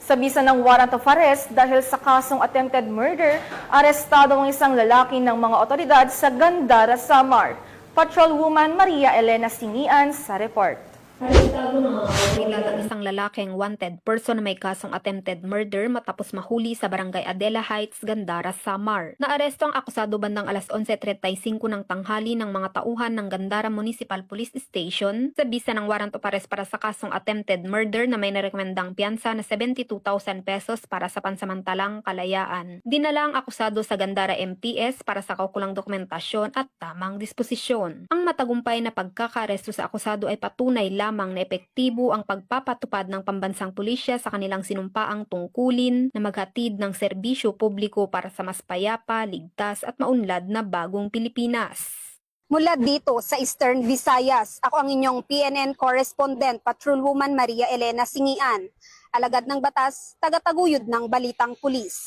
Sa bisa ng warrant of arrest dahil sa kasong attempted murder, arestado ang isang lalaki ng mga otoridad sa Gandara, Samar. Patrolwoman Maria Elena Singian sa report. Kilala ang isang lalaking wanted person na may kasong attempted murder matapos mahuli sa barangay Adela Heights, Gandara, Samar. Naaresto ang akusado bandang alas 11:35 ng tanghali ng mga tauhan ng Gandara Municipal Police Station sa bisa ng warrant of arrest para sa kasong attempted murder na may narekomendang piyansa na 72,000 pesos para sa pansamantalang kalayaan. Dinala ang akusado sa Gandara MPS para sa kaukulang dokumentasyon at tamang disposisyon. Ang matagumpay na pagkakaaresto sa akusado ay patunay lamang na epektibo ang pagpapatupad ng pambansang pulisya sa kanilang sinumpaang tungkulin na maghatid ng serbisyo publiko para sa mas payapa, ligtas at maunlad na bagong Pilipinas. Mula dito sa Eastern Visayas, ako ang inyong PNN correspondent, Patrolwoman Maria Elena Singian. Alagad ng batas, tagataguyod ng balitang pulis.